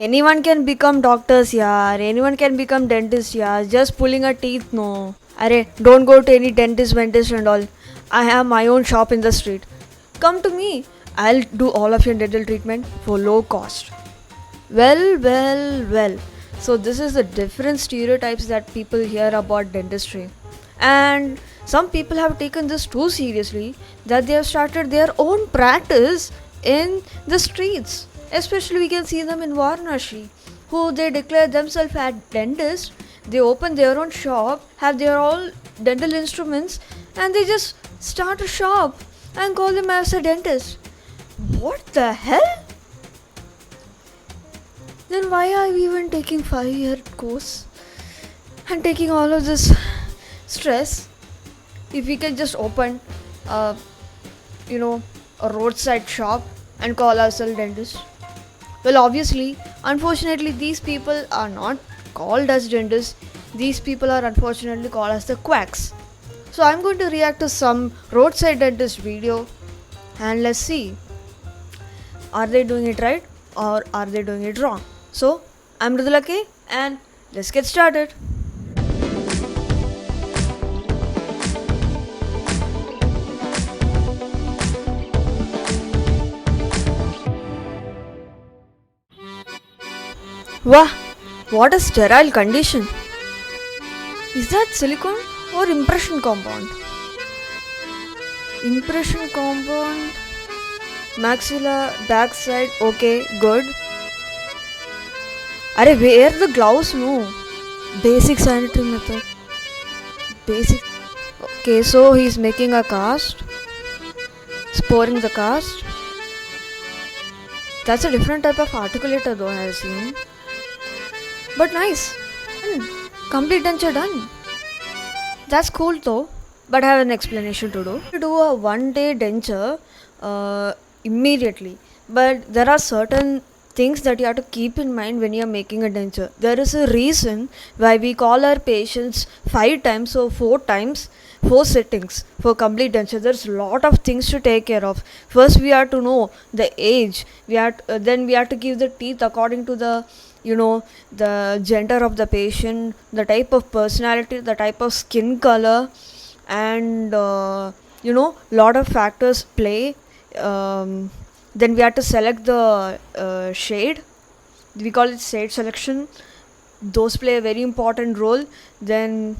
Anyone can become doctors, yeah. Anyone can become dentist, yeah. Just pulling a teeth, no. Arey, don't go to any dentist and all. I have my own shop in the street. Come to me. I'll do all of your dental treatment for low cost. Well. So this is the different stereotypes that people hear about dentistry. And some people have taken this too seriously that they have started their own practice in the streets. Especially we can see them in Varnashi, who they declare themselves as dentists. They open their own shop, have their all dental instruments, and they just start a shop and call them as a dentist. What the hell? Then why are we even taking 5-year course and taking all of this stress if we can just open uh, you know a roadside shop and call ourselves dentists? Well, obviously, unfortunately, these people are not called as dentists. These people are unfortunately called as the quacks. So I'm going to react to some roadside dentist video and let's see, are they doing it right or are they doing it wrong? So I'm Mridula K and let's get started. Wow, what a sterile condition. Is that silicone or impression compound? Impression compound, maxilla, backside, okay, good. Arey, wear the gloves, no. Basic sanitary method. Basic. Okay, so he's making a cast, pouring the cast. That's a different type of articulator though, I have seen. But nice. Complete denture done. That's cool though. But I have an explanation to do. You do a 1 day denture immediately. But there are certain things that you have to keep in mind when you are making a denture. There is a reason why we call our patients 5 times or 4 times, 4 sittings for complete denture. There's a lot of things to take care of. First, we have to know the age. Then we have to give the teeth according to the the gender of the patient, the type of personality, the type of skin color, and lot of factors play. Then we have to select the shade. We call it shade selection. Those play a very important role. Then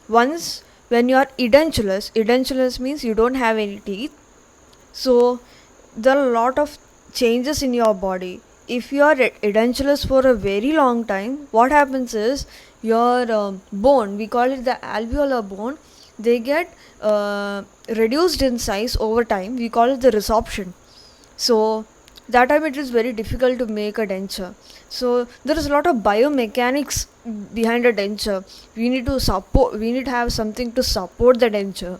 once when you are edentulous means you don't have any teeth. So there are a lot of changes in your body. If you are edentulous for a very long time, what happens is your bone, we call it the alveolar bone, they get reduced in size over time. We call it the resorption. So that time it is very difficult to make a denture. So there is a lot of biomechanics behind a denture. We need to have something to support the denture.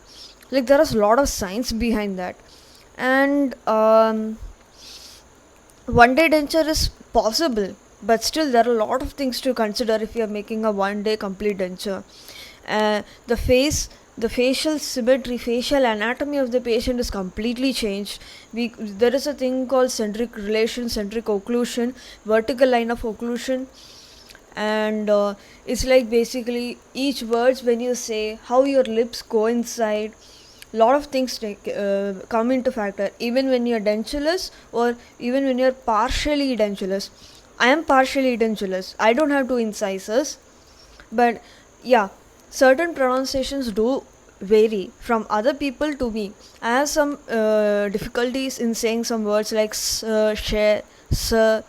Like there is a lot of science behind that. And 1 day denture is possible, but still there are a lot of things to consider if you are making a 1 day complete denture. The facial symmetry, facial anatomy of the patient is completely changed. There is a thing called centric relation, centric occlusion, vertical line of occlusion, and it's like basically each words when you say how your lips coincide. Lot of things come into factor even when you're dentulous or even when you're partially dentulous. I am partially dentulous. I don't have two incisors, but yeah, certain pronunciations do vary from other people to me. I have some difficulties in saying some words like share, sir.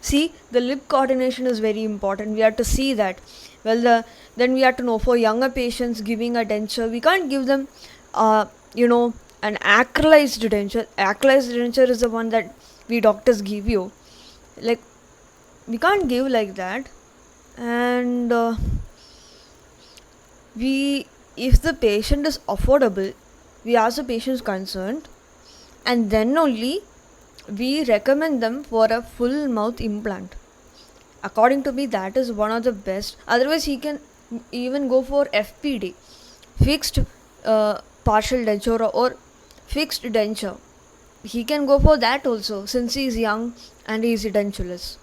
See, the lip coordination is very important. We have to see that. Then we have to know for younger patients giving a denture, we can't give them uh, an acrylized denture. Acrylized denture is the one that we doctors give you. Like, we can't give like that. And if the patient is affordable, we ask the patient's consent, and then only we recommend them for a full mouth implant. According to me, that is one of the best. Otherwise, he can even go for FPD, fixed partial denture or fixed denture. He can go for that also since he is young and he is edentulous.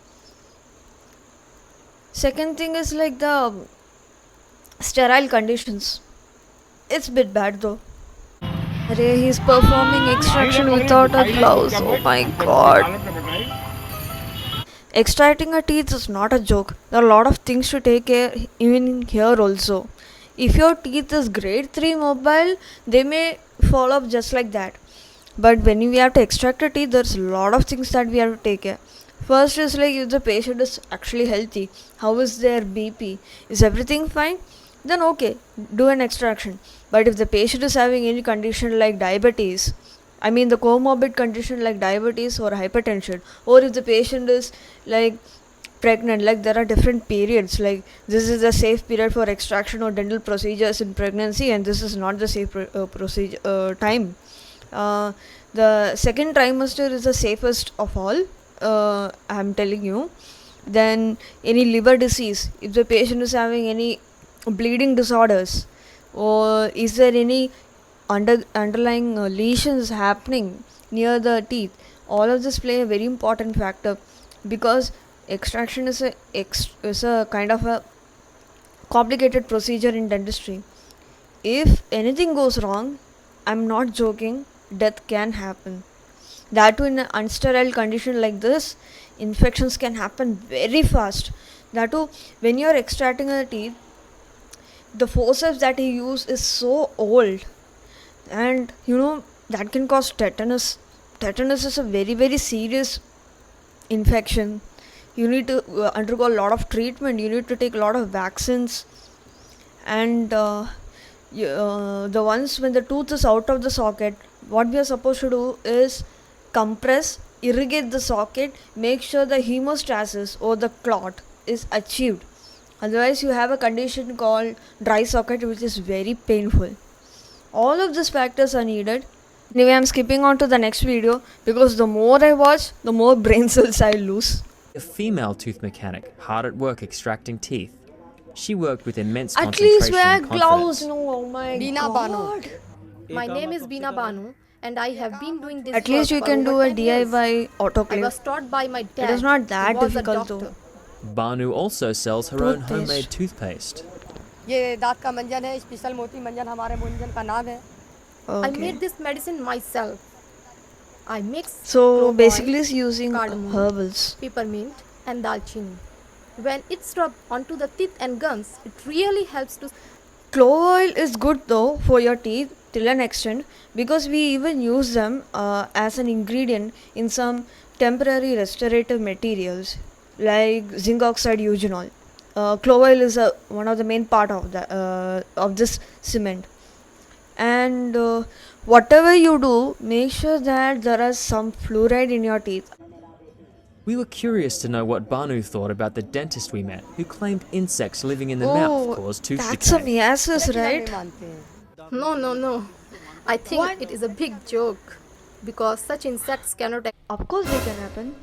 Second thing is like the sterile conditions. It's a bit bad though. Arey, he's performing extraction without a gloves. Oh my god. Extracting a teeth is not a joke. There are a lot of things to take care even here also. If your teeth is grade 3 mobile, they may fall off just like that. But when we have to extract a teeth, there's a lot of things that we have to take care. First is like if the patient is actually healthy, how is their BP? Is everything fine? Then okay, do an extraction. But if the patient is having any condition like diabetes, I mean the comorbid condition like diabetes or hypertension, or if the patient is like pregnant, like there are different periods, like this is the safe period for extraction or dental procedures in pregnancy, and this is not the safe procedure time. uh, the second trimester is the safest of all, I'm telling you. Then any liver disease, if the patient is having any bleeding disorders, or is there any underlying lesions happening near the teeth, all of this play a very important factor, because extraction is a kind of a complicated procedure in dentistry. If anything goes wrong, I'm not joking, death can happen. That too in an unsterile condition like this, infections can happen very fast. That too, when you're extracting a teeth, the forceps that he used is so old, and that can cause tetanus. Tetanus is a very very serious infection. You need to undergo a lot of treatment. You need to take a lot of vaccines, and the ones when the tooth is out of the socket, what we are supposed to do is compress, irrigate the socket, make sure the hemostasis or the clot is achieved. Otherwise you have a condition called dry socket, which is very painful. All of these factors are needed. Anyway, I'm skipping on to the next video because the more I watch, the more brain cells I lose. A female tooth mechanic hard at work extracting teeth. She worked with immense At concentration least wear and gloves. confidence. No, oh my Bina god. Banu. My name is Bina Banu, and I have been doing this At least work you for can do over a 10 years. DIY I autoclave. was taught by my dad. It is not that who was a difficult doctor. though. Banu also sells her own Toothpaste. homemade toothpaste. ये दांत का मंजन है, special मोती मंजन हमारे मंजन का नाम है. I Okay. made this medicine myself. I mix So clove basically oil, it's using cardamom, herbals. peppermint, and dalchini. When it's rubbed onto the teeth and gums, it really helps to. Clove oil is good though for your teeth till an extent, because we even use them as an ingredient in some temporary restorative materials like zinc oxide eugenol. Clove oil is one of the main part of this cement. And whatever you do, make sure that there is some fluoride in your teeth. We were curious to know what Banu thought about the dentist we met, who claimed insects living in the mouth cause tooth That's a decay. miasis, right? No. I think What? it is a big joke because such insects cannot. Of course they can happen.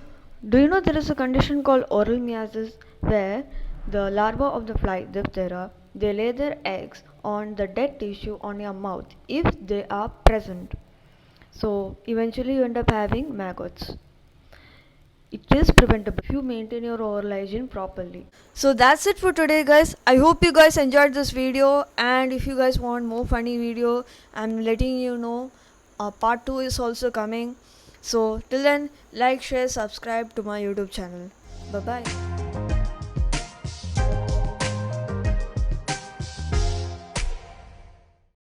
Do you know there is a condition called oral miasis, where the larvae of the fly, Diphthera, they lay their eggs on the dead tissue on your mouth if they are present. So eventually you end up having maggots. It is preventable if you maintain your oral hygiene properly. So that's it for today, guys. I hope you guys enjoyed this video, and if you guys want more funny video, I'm letting you know part 2 is also coming. So till then, like, share, subscribe to my YouTube channel. Bye bye.